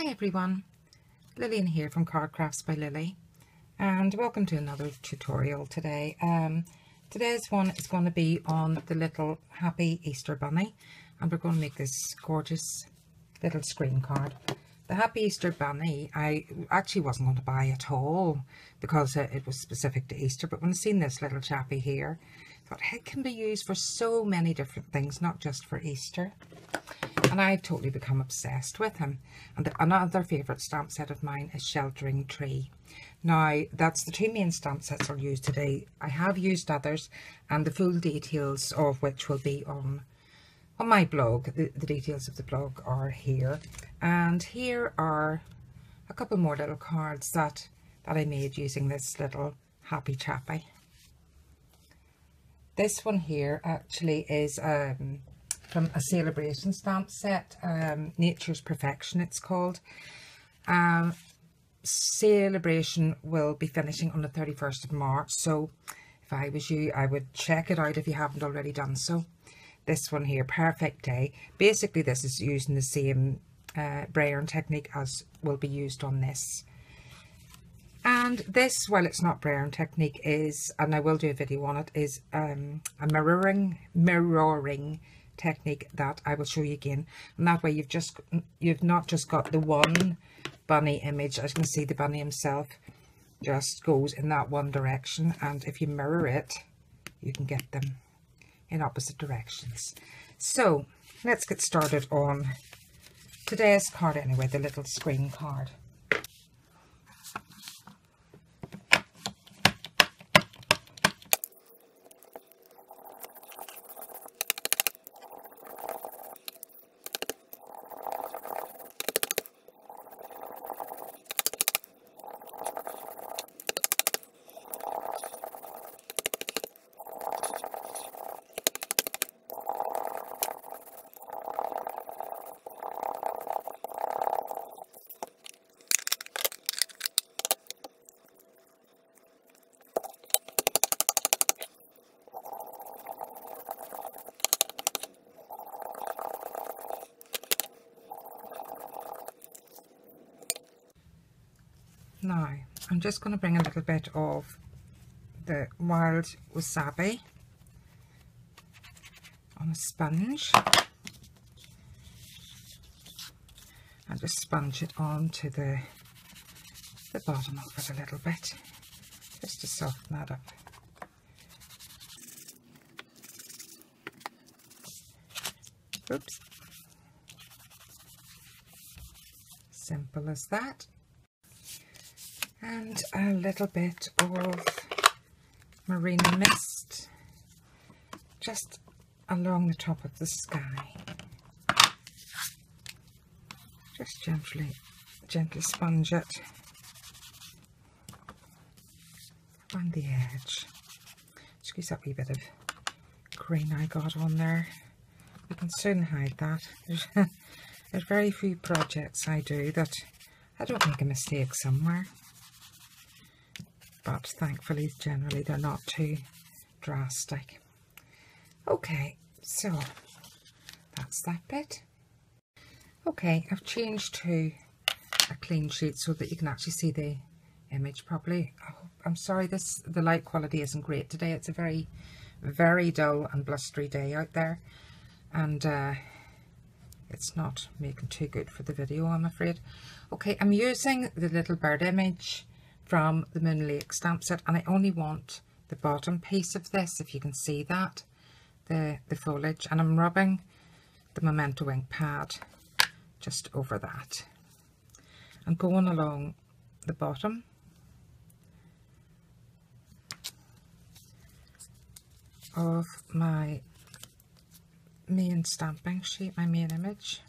Hi everyone, Lillian here from Card Crafts by Lily, and welcome to another tutorial today. Today's one is going to be on the little happy Easter bunny, and we're going to make this gorgeous little screen card. The happy Easter bunny I actually wasn't going to buy at all because it was specific to Easter, but when I seen this little chappy here, I thought it can be used for so many different things, not just for Easter. And I totally become obsessed with him. And another favourite stamp set of mine is Sheltering Tree. Now, that's the two main stamp sets I'll use today. I have used others, and the full details of which will be on my blog. The details of the blog are here. And here are a couple more little cards that I made using this little happy chappy. This one here actually is from a celebration stamp set, Nature's Perfection it's called. Celebration will be finishing on the 31st of March, so if I was you, I would check it out if you haven't already done so. This one here, Perfect Day. Basically this is using the same brayer technique as will be used on this. And this, while it's not brayer technique, is, and I will do a video on it, is a mirroring technique that I will show you again, and that way you've not just got the one bunny image. As you can see, the bunny himself just goes in that one direction, and if you mirror it you can get them in opposite directions. So let's get started on today's card anyway, the little screen card. Now, I'm just going to bring a little bit of the wild wasabi on a sponge and just sponge it onto the bottom of it a little bit, just to soften that up. Oops. Simple as that. And a little bit of Marina Mist just along the top of the sky. Just gently sponge it around the edge. Excuse that wee bit of green I got on there. You can soon hide that. There's very few projects I do that I don't make a mistake somewhere. But thankfully, generally, they're not too drastic. Okay, so that's that bit. Okay, I've changed to a clean sheet so that you can actually see the image properly. I'm sorry, the light quality isn't great today. It's a very, very dull and blustery day out there, and it's not making too good for the video, I'm afraid. Okay, I'm using the little bird image from the Moon Lake stamp set, and I only want the bottom piece of this, if you can see that, the foliage, and I'm rubbing the Memento ink pad just over that and going along the bottom of my main stamping sheet, my main image,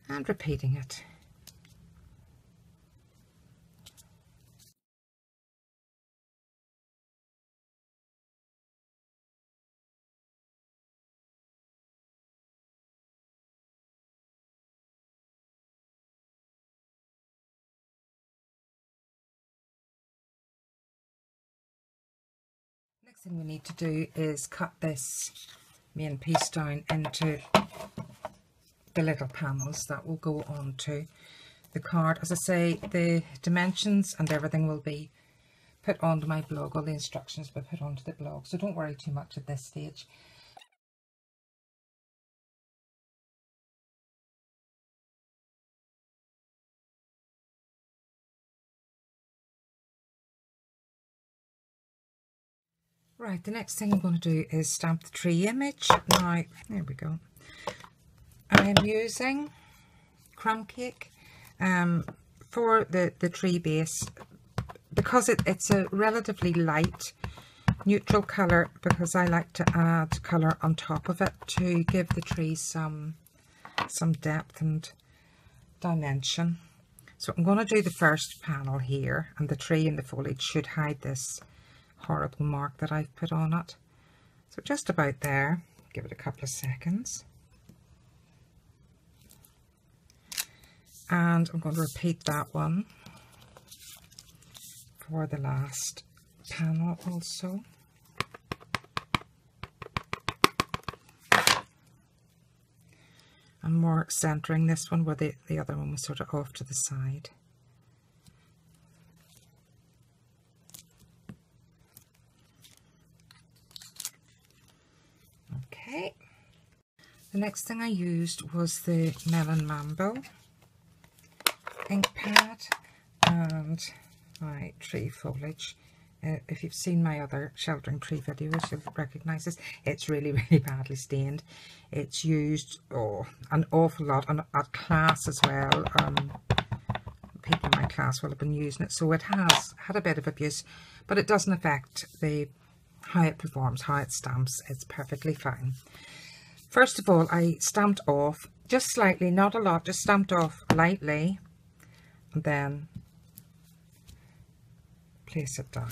and repeating it. Next thing we need to do is cut this main piece down into the little panels that will go onto the card. As I say, the dimensions and everything will be put onto my blog. All the instructions will be put onto the blog, so don't worry too much at this stage. Right, the next thing I'm going to do is stamp the tree image. Now, there we go. I'm using crumb cake for the tree base, because it's a relatively light neutral colour, because I like to add colour on top of it to give the tree some depth and dimension. So I'm going to do the first panel here, and the tree and the foliage should hide this horrible mark that I've put on it. So just about there, give it a couple of seconds. And I'm going to repeat that one for the last panel also. I'm more centering this one where the other one was sort of off to the side. Okay. The next thing I used was the Melon Mambo ink pad and my tree foliage. If you've seen my other sheltering tree videos, you'll recognise this. It's really, really badly stained. It's used an awful lot at class as well. People in my class will have been using it, so it has had a bit of abuse, but it doesn't affect how it performs, how it stamps. It's perfectly fine. First of all, I stamped off just slightly, not a lot, just stamped off lightly, and then place it down.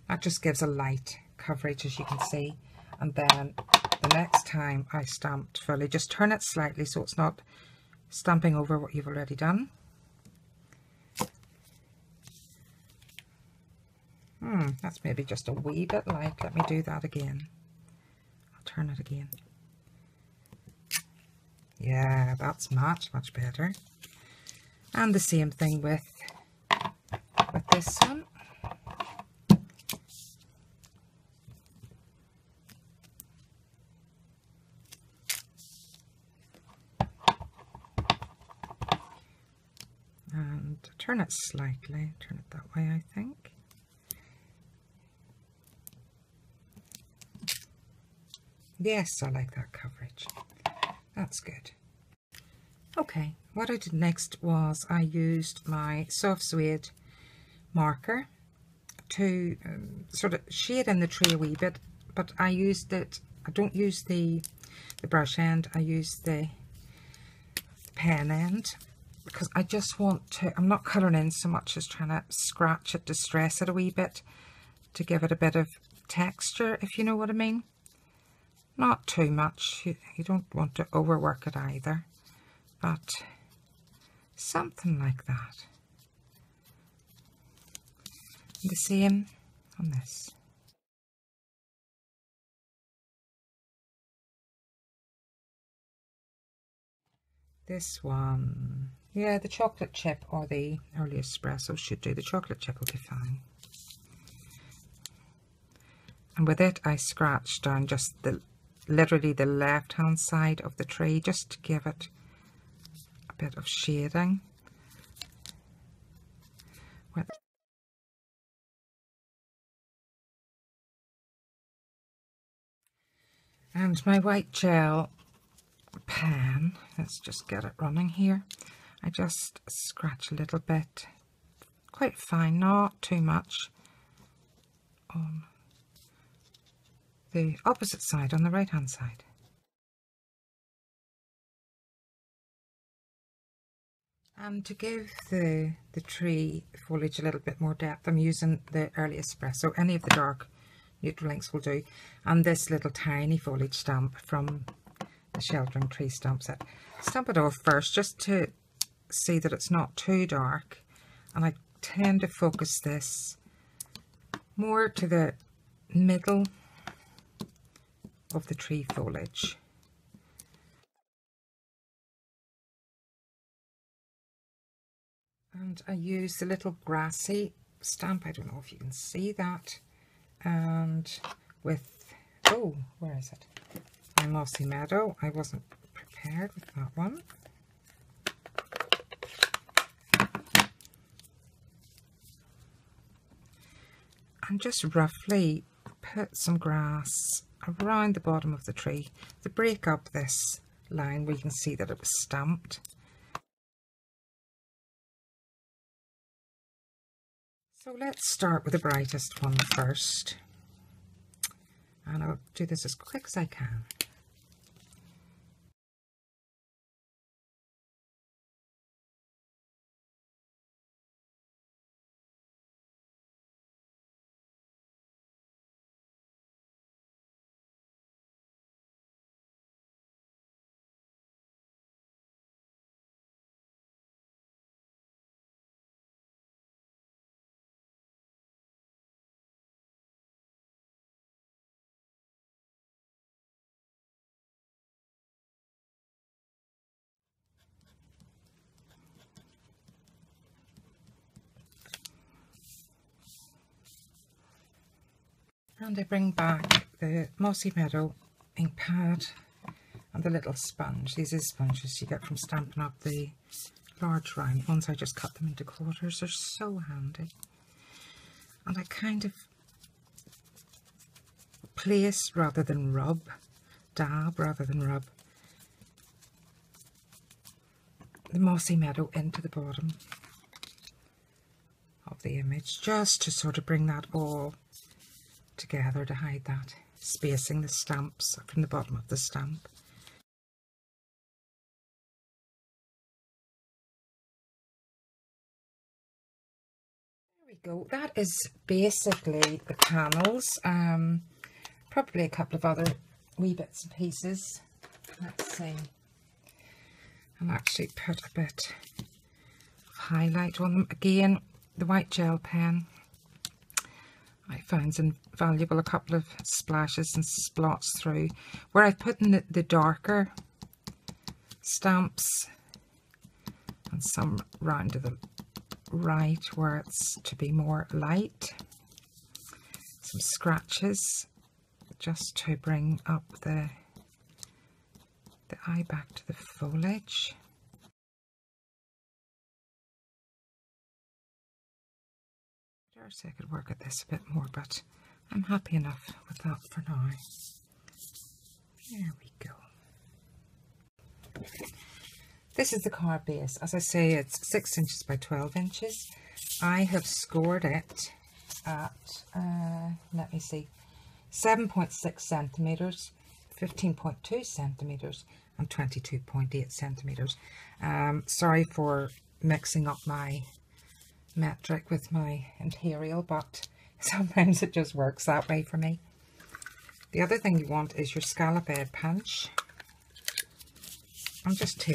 That just gives a light coverage, as you can see. And then the next time I stamped fully, just turn it slightly so it's not stamping over what you've already done. That's maybe just a wee bit light. Let me do that again. I'll turn it again. Yeah, that's much better. And the same thing with this one. And turn it slightly, turn it that way, I think. Yes, I like that coverage. That's good. Okay, what I did next was I used my soft suede marker to sort of shade in the tree a wee bit, but I used it, I don't use the brush end, I use the pen end, because I just want to, I'm not colouring in so much as trying to scratch it, distress it a wee bit to give it a bit of texture, if you know what I mean. Not too much, you don't want to overwork it either, but something like that. The same on this. This one, yeah, the chocolate chip or the early espresso should do. The chocolate chip will be fine. And with it, I scratched down just literally the left hand side of the tree, just to give it a bit of shading. And my white gel pen, let's just get it running here. I just scratch a little bit, quite fine, not too much, on the opposite side, on the right hand side. And to give the tree foliage a little bit more depth, I'm using the early espresso. Any of the dark neutral inks will do. And this little tiny foliage stamp from the Sheltering Tree stamp set. Stamp it off first just to see that it's not too dark. And I tend to focus this more to the middle of the tree foliage. And I use the little grassy stamp, I don't know if you can see that, and with, oh, where is it? My Mossy Meadow. I wasn't prepared with that one. And just roughly put some grass around the bottom of the tree to break up this line where you can see that it was stamped. So let's start with the brightest one first, and I'll do this as quick as I can. And I bring back the Mossy Meadow ink pad and the little sponge. These are sponges you get from Stampin' Up, the large round ones. I just cut them into quarters. They're so handy. And I kind of place rather than rub, dab rather than rub, the Mossy Meadow into the bottom of the image, just to sort of bring that all together to hide that spacing the stamps from the bottom of the stamp. There we go. That is basically the panels. Probably a couple of other wee bits and pieces. Let's see. I'll actually put a bit of highlight on them. Again, the white gel pen I found invaluable. A couple of splashes and splots through where I've put in the darker stamps, and some round to the right where it's to be more light. Some scratches just to bring up the eye back to the foliage. I could work at this a bit more, but I'm happy enough with that for now. There we go. This is the card base. As I say, it's 6 inches by 12 inches. I have scored it at, let me see, 7.6 centimetres, 15.2 centimetres, and 22.8 centimetres. Sorry for mixing up my metric with my imperial, but sometimes it just works that way for me. The other thing you want is your scallop edge punch, and just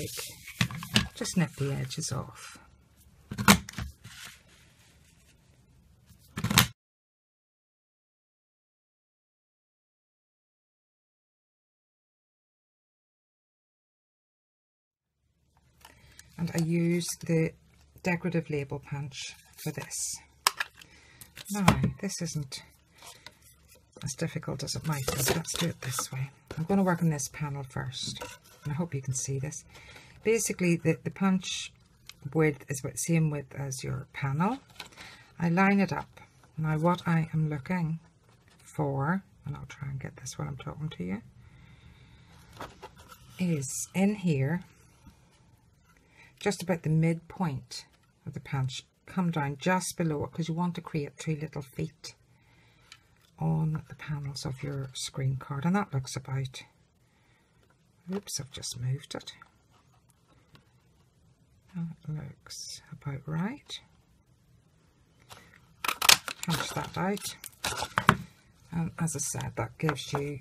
nip the edges off. And I use the decorative label punch for this. Now, this isn't as difficult as it might be. Let's do it this way. I'm going to work on this panel first, and I hope you can see this. Basically, the punch width is about the same width as your panel. I line it up. Now, what I am looking for, and I'll try and get this while I'm talking to you, is in here, just about the midpoint of the punch, come down just below it, because you want to create 2 little feet on the panels of your screen card, and that looks about, oops, I've just moved it. That looks about right. Punch that out, and as I said, that gives you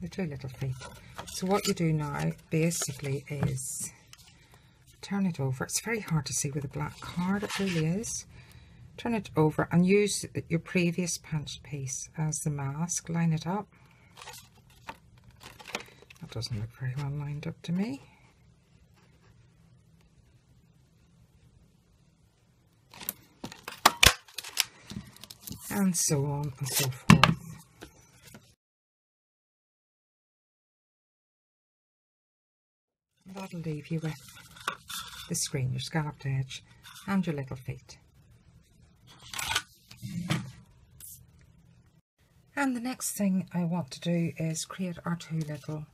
the 2 little feet. So what you do now basically is turn it over. It's very hard to see with a black card, it really is. Turn it over and use your previous punched piece as the mask. Line it up. That doesn't look very well lined up to me. and so on and so forth. That'll leave you with the screen, your scalloped edge, and your little feet. And the next thing I want to do is create our two little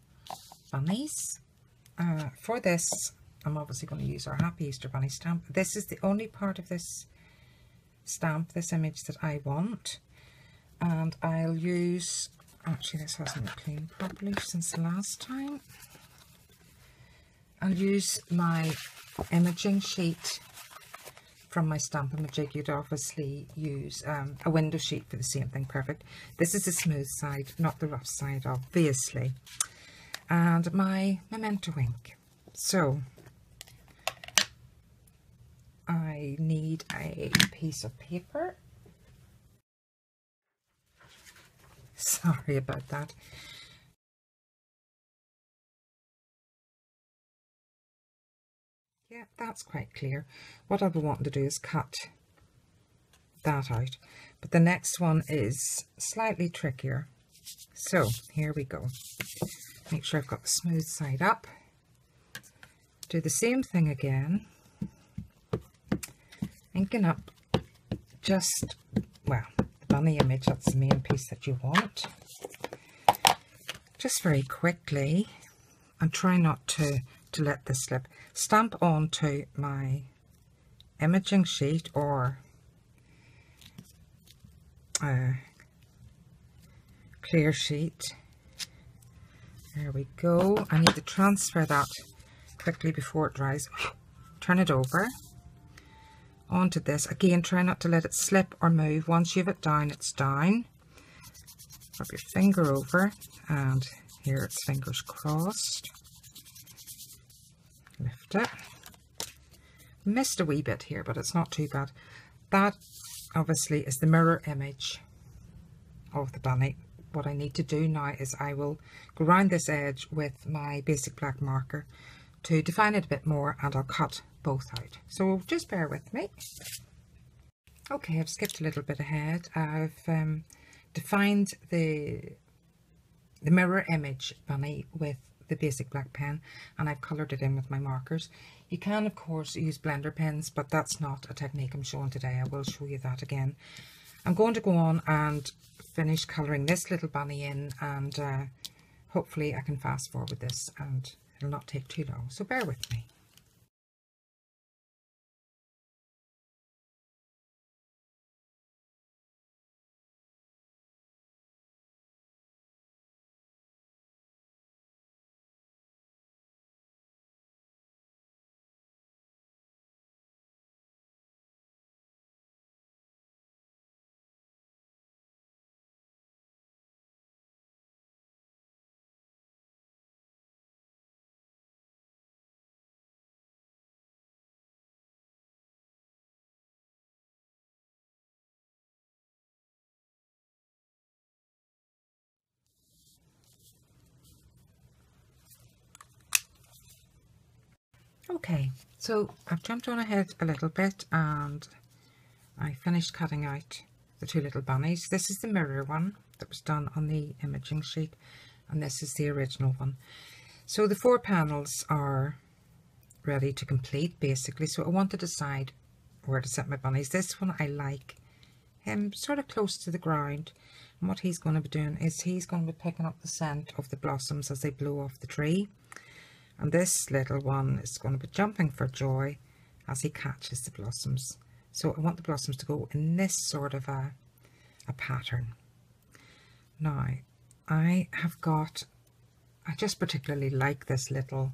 bunnies. For this, I'm obviously going to use our Happy Easter Bunny stamp. This is the only part of this stamp, this image, that I want. And I'll use, actually this hasn't cleaned properly since the last time. I'll use my imaging sheet from my Stamp-A-Ma-Jig. You'd obviously use a window sheet for the same thing. Perfect. This is the smooth side, not the rough side, obviously. And my Memento ink. So I need a piece of paper. Sorry about that. Yeah, that's quite clear. What I'll be wanting to do is cut that out. But the next one is slightly trickier. So here we go. Make sure I've got the smooth side up. Do the same thing again. Inking up just, well, the bunny image, that's the main piece that you want. Just very quickly, and try not to let this slip. Stamp onto my imaging sheet or clear sheet. There we go. I need to transfer that quickly before it dries. Turn it over onto this. Again, try not to let it slip or move. Once you have it down, it's down. Rub your finger over, and here it's fingers crossed. Lift it. Missed a wee bit here, but it's not too bad. That obviously is the mirror image of the bunny. What I need to do now is I will go around this edge with my basic black marker to define it a bit more, and I'll cut both out. So just bear with me. Okay, I've skipped a little bit ahead. I've defined the mirror image bunny with the basic black pen, and I've coloured it in with my markers. You can of course use blender pens, but that's not a technique I'm showing today. I will show you that again. I'm going to go on and finish colouring this little bunny in, and hopefully I can fast forward this and it'll not take too long, so bear with me. Okay, so I've jumped on ahead a little bit and I finished cutting out the two little bunnies. This is the mirror one that was done on the imaging sheet, and this is the original one. So the 4 panels are ready to complete basically, so I want to decide where to set my bunnies. This one I like him sort of close to the ground, and what he's going to be doing is he's going to be picking up the scent of the blossoms as they blow off the tree. And this little one is going to be jumping for joy as he catches the blossoms. So I want the blossoms to go in this sort of a pattern. Now, I just particularly like this little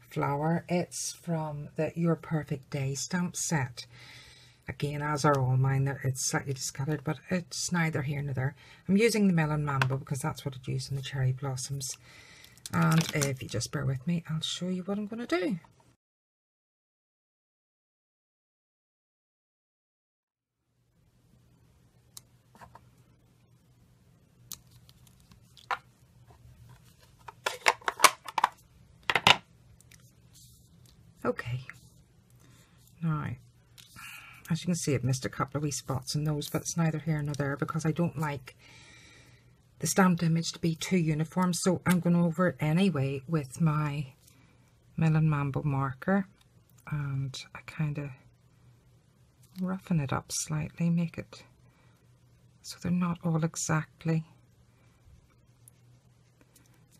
flower. It's from the Your Perfect Day stamp set. Again, as are all mine, it's slightly discoloured, but it's neither here nor there. I'm using the Melon Mambo because that's what it used in the cherry blossoms. And if you just bear with me, I'll show you what I'm going to do. Okay, now As you can see, I've missed a couple of wee spots in those, but it's neither here nor there because I don't like the stamped image to be too uniform. So I'm going over it anyway with my Melon Mambo marker, and I kind of roughen it up slightly, make it so they're not all exactly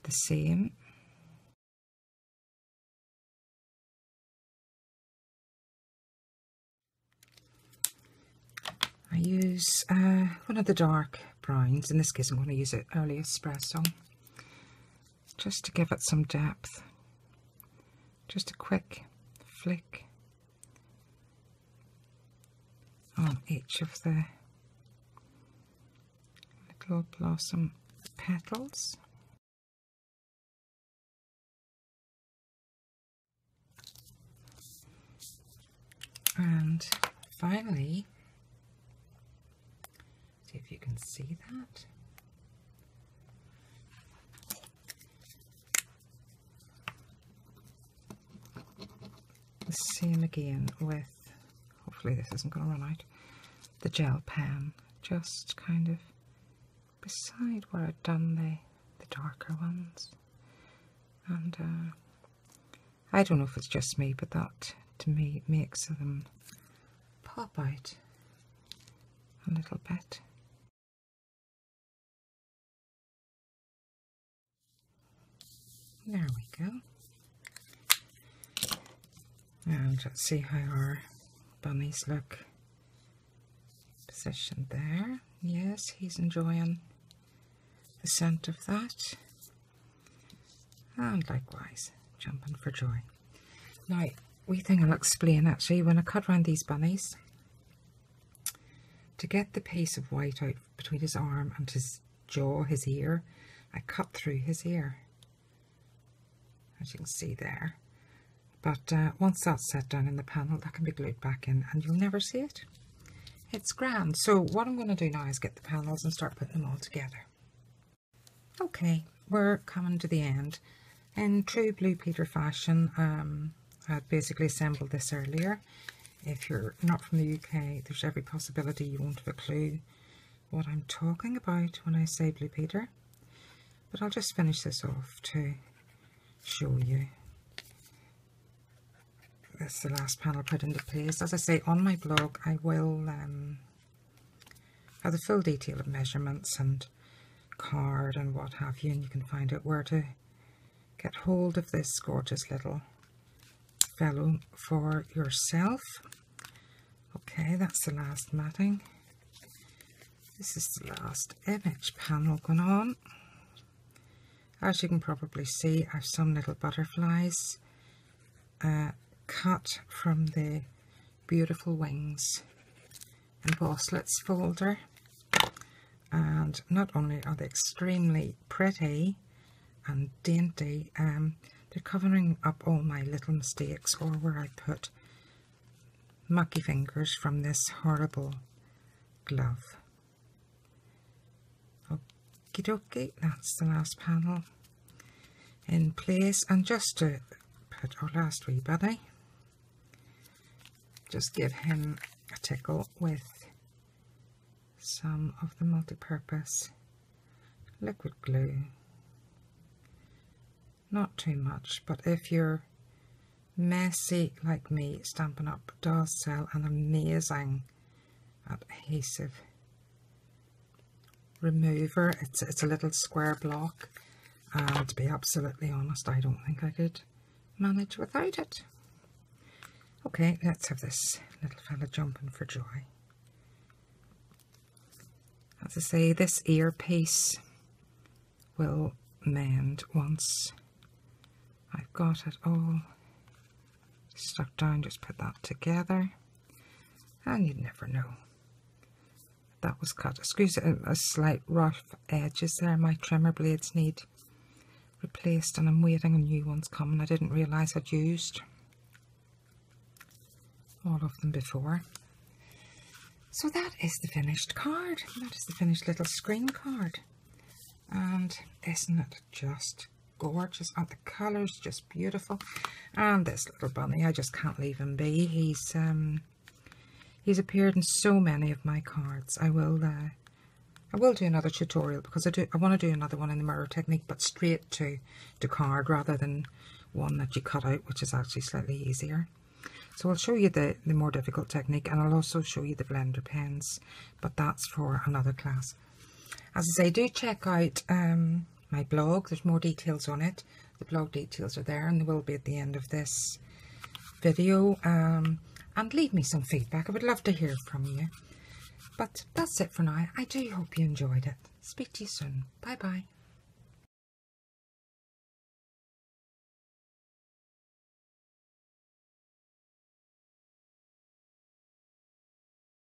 the same. I use one of the dark browns. In this case I'm going to use it early Espresso, just to give it some depth. Just a quick flick on each of the little blossom petals. And finally, see if you can see that. The same again with, hopefully this isn't going to run out, the gel pen, just kind of beside where I've done the darker ones. And I don't know if it's just me, but that to me makes them pop out a little bit. There we go. And let's see how our bunnies look positioned there. Yes, he's enjoying the scent of that. And likewise, jumping for joy. Now, wee thing I'll explain actually, when I cut around these bunnies, to get the piece of white out between his arm and his jaw, his ear, I cut through his ear, as you can see there. But once that's set down in the panel, that can be glued back in and you'll never see it. It's grand. So what I'm going to do now is get the panels and start putting them all together. Okay, we're coming to the end. In true Blue Peter fashion, I basically assembled this earlier. If you're not from the UK, there's every possibility you won't have a clue what I'm talking about when I say Blue Peter. But I'll just finish this off to show you. This is the last panel put into place. As I say, on my blog I will have the full detail of measurements and card and what have you, and you can find out where to get hold of this gorgeous little fellow for yourself. Okay, that's the last matting. This is the last image panel going on. As you can probably see, I have some little butterflies cut from the Beautiful Wings Embosslits folder, and not only are they extremely pretty and dainty, they're covering up all my little mistakes, or where I put mucky fingers from this horrible glove. Okie dokie, that's the last panel in place. And just to put our last wee bunny, just give him a tickle with some of the multi-purpose liquid glue. Not too much, but if you're messy like me, Stampin' Up does sell an amazing adhesive remover. It's a little square block, and to be absolutely honest, I don't think I could manage without it. Okay, let's have this little fella jumping for joy. As I say, this earpiece will mend once I've got it all stuck down. Just put that together, and you'd never know. That was cut. Excuse a slight rough edges there. My trimmer blades need replaced, and I'm waiting on new ones coming. I didn't realise I'd used all of them before. So that is the finished card. That is the finished little screen card. And isn't it just gorgeous? And the colours just beautiful. And this little bunny, I just can't leave him be. He He's appeared in so many of my cards. I will do another tutorial because I want to do another one in the mirror technique, but straight to card rather than one that you cut out, which is actually slightly easier. So I'll show you the more difficult technique, and I'll also show you the blender pens, but that's for another class. As I say, do check out my blog. There's more details on it. The blog details are there, and they will be at the end of this video. And leave me some feedback. I would love to hear from you. But that's it for now. I do hope you enjoyed it. Speak to you soon. Bye bye.